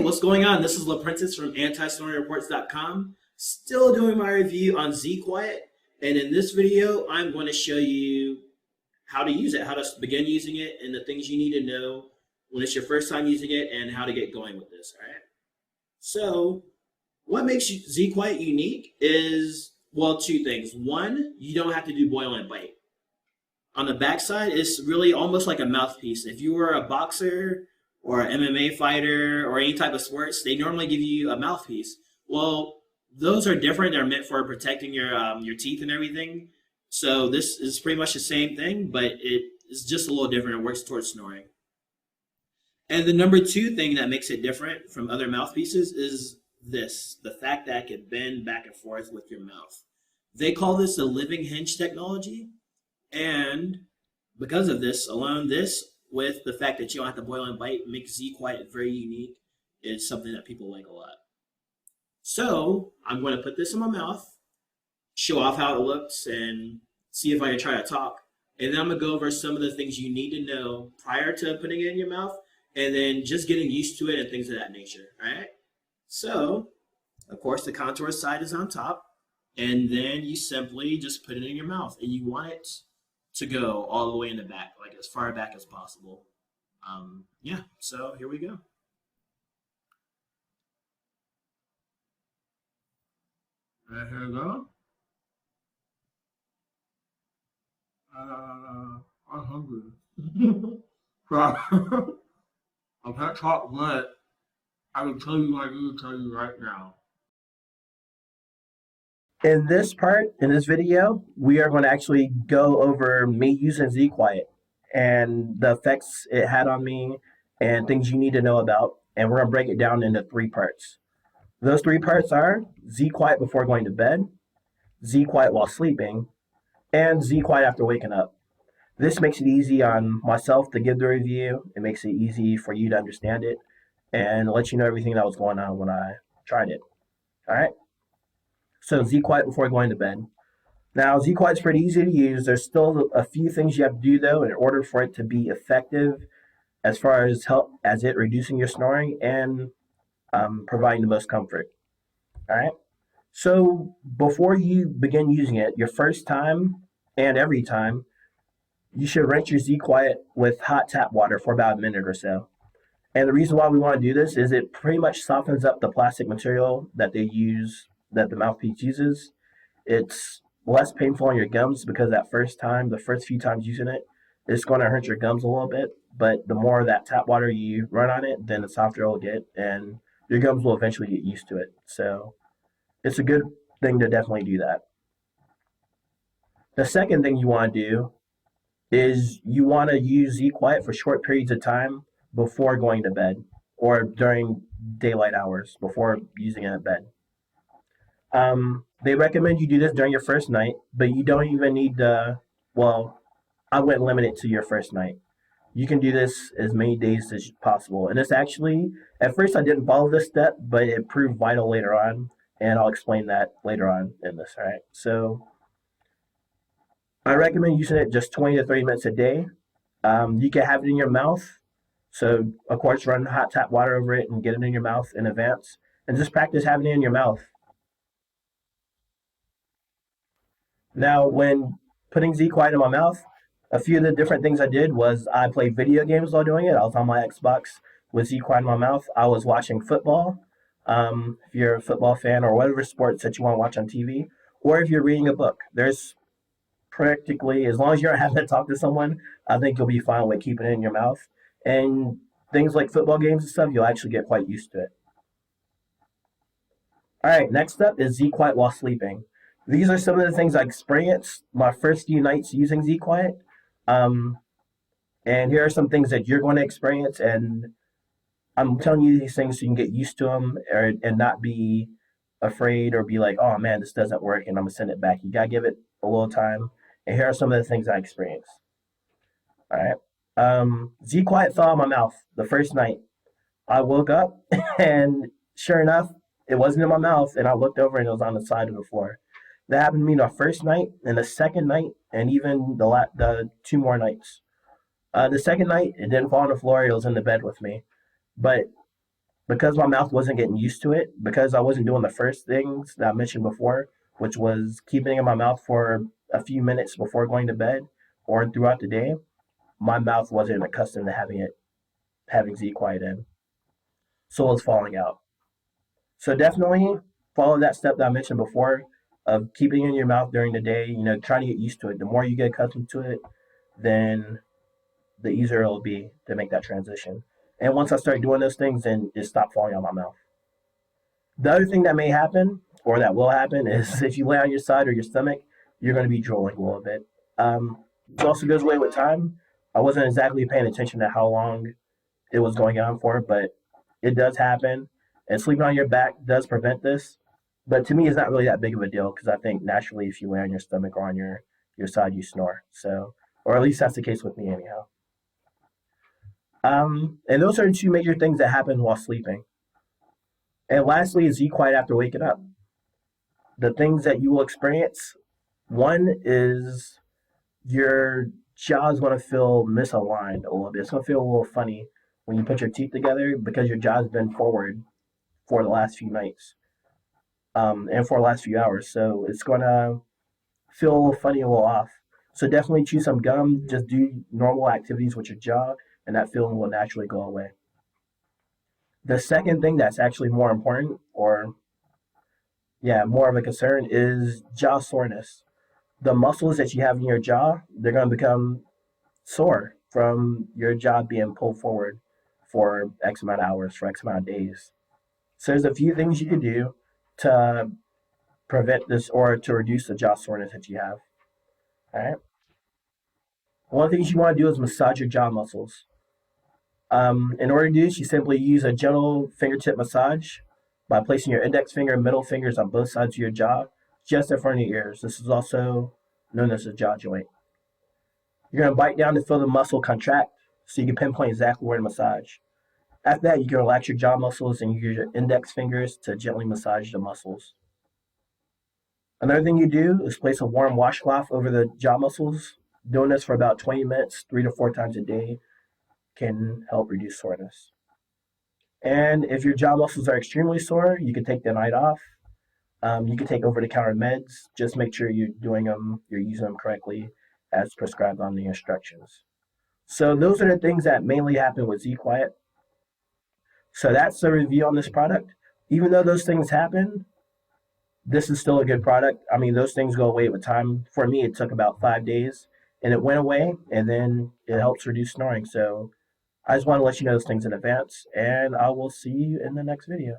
what's going on? This is LaPrentice from AntiSnoringReports.com. Still doing my review on ZQuiet, and in this video, I'm going to show you how to use it, how to begin using it, and the things you need to know when it's your first time using it, and how to get going with this. All right. So, what makes ZQuiet unique is, well, two things. One, you don't have to do boil and bite. On the backside, it's really almost like a mouthpiece. If you were a boxer or an MMA fighter or any type of sports, they normally give you a mouthpiece. Well, those are different. They're meant for protecting your teeth and everything. So this is pretty much the same thing, but it is just a little different. It works towards snoring. And the number two thing that makes it different from other mouthpieces is the fact that it can bend back and forth with your mouth. They call this the living hinge technology. And because of this alone, this with the fact that you don't have to boil and bite makes ZQuiet very unique. It's something that people like a lot. So I'm going to put this in my mouth, show off how it looks, and see if I can try to talk. And then I'm going to go over some of the things you need to know prior to putting it in your mouth, and then just getting used to it and things of that nature. All right. So, of course, the contour side is on top, and then you simply just put it in your mouth, and you want it to go all the way in the back, like as far back as possible. Yeah, so here we go. Right, here we go. I'm hungry. I can't talk much. I can tell you what I need to tell you right now. In this part, in this video, we are going to actually go over me using ZQuiet and the effects it had on me and things you need to know about. And we're going to break it down into three parts. Those three parts are ZQuiet before going to bed, ZQuiet while sleeping, and ZQuiet after waking up. This makes it easy on myself to give the review. It makes it easy for you to understand it and let you know everything that was going on when I tried it. All right. So ZQuiet before going to bed. Now, ZQuiet is pretty easy to use. There's still a few things you have to do, though, in order for it to be effective as far as help as it reducing your snoring and providing the most comfort. All right. So before you begin using it, your first time and every time, you should rinse your ZQuiet with hot tap water for about a minute or so. And the reason why we want to do this is it pretty much softens up the plastic material that they use, that the mouthpiece uses. It's less painful on your gums because that first time, the first few times using it, it's going to hurt your gums a little bit. But the more of that tap water you run on it, then the softer it'll get, and your gums will eventually get used to it. So it's a good thing to definitely do that. The second thing you want to do is you want to use ZQuiet for short periods of time before going to bed or during daylight hours before using it at bed. They recommend you do this during your first night, but you don't even need to, well, I wouldn't limit it to your first night. You can do this as many days as possible. And it's actually, at first I didn't follow this step, but it proved vital later on, and I'll explain that later on in this, all right? So I recommend using it just 20 to 30 minutes a day. You can have it in your mouth. So, of course, run hot tap water over it and get it in your mouth in advance. And just practice having it in your mouth. Now, when putting ZQuiet in my mouth, a few of the different things I did was I played video games while doing it. I was on my Xbox with ZQuiet in my mouth. I was watching football, if you're a football fan or whatever sports that you want to watch on TV, or if you're reading a book. There's practically, as long as you're having to talk to someone, I think you'll be fine with keeping it in your mouth. And things like football games and stuff, you'll actually get quite used to it. All right, next up is ZQuiet while sleeping. These are some of the things I experienced my first few nights using ZQuiet. And here are some things that you're going to experience. And I'm telling you these things so you can get used to them and not be afraid or be like, oh man, this doesn't work and I'm going to send it back. You got to give it a little time. And here are some of the things I experienced. All right. ZQuiet fell in my mouth the first night. I woke up and sure enough, it wasn't in my mouth. And I looked over and it was on the side of the floor. That happened to me the first night and the second night and even the two more nights. The second night, it didn't fall on the floor. It was in the bed with me. But because my mouth wasn't getting used to it, because I wasn't doing the first things that I mentioned before, which was keeping it in my mouth for a few minutes before going to bed or throughout the day, my mouth wasn't accustomed to having ZQuiet in. So it was falling out. So definitely follow that step that I mentioned before of keeping it in your mouth during the day, trying to get used to it. The more you get accustomed to it, then the easier it'll be to make that transition. And once I start doing those things, then it stopped falling out of my mouth. The other thing that may happen, or that will happen, is if you lay on your side or your stomach, you're going to be drooling a little bit. It also goes away with time. I wasn't exactly paying attention to how long it was going on for, but it does happen. And sleeping on your back does prevent this. But to me, it's not really that big of a deal because I think naturally, if you lay on your stomach or on your side, you snore. So, or at least that's the case with me, anyhow. And those are two major things that happen while sleeping. And lastly, is be quiet after waking up. The things that you will experience, one is your jaw is going to feel misaligned a little bit. It's going to feel a little funny when you put your teeth together because your jaw's been forward for the last few nights and for the last few hours. So it's going to feel a little funny, a little off. So definitely chew some gum. Just do normal activities with your jaw, and that feeling will naturally go away. The second thing that's actually more important, or yeah, more of a concern, is jaw soreness. The muscles that you have in your jaw, they're going to become sore from your jaw being pulled forward for X amount of hours, for X amount of days. So there's a few things you can do to prevent this or to reduce the jaw soreness that you have. All right. One of the things you want to do is massage your jaw muscles. In order to do this, you simply use a gentle fingertip massage by placing your index finger and middle fingers on both sides of your jaw, just in front of your ears. This is also known as the jaw joint. You're going to bite down to feel the muscle contract so you can pinpoint exactly where to massage. After that, you can relax your jaw muscles and use your index fingers to gently massage the muscles. Another thing you do is place a warm washcloth over the jaw muscles. Doing this for about 20 minutes, 3 to 4 times a day, can help reduce soreness. And if your jaw muscles are extremely sore, you can take the night off. You can take over-the-counter meds. Just make sure you're using them correctly as prescribed on the instructions. So those are the things that mainly happen with ZQuiet. So that's the review on this product. Even though those things happen, this is still a good product. I mean, those things go away with time. For me, it took about 5 days and it went away, and then it helps reduce snoring. So I just want to let you know those things in advance, and I will see you in the next video.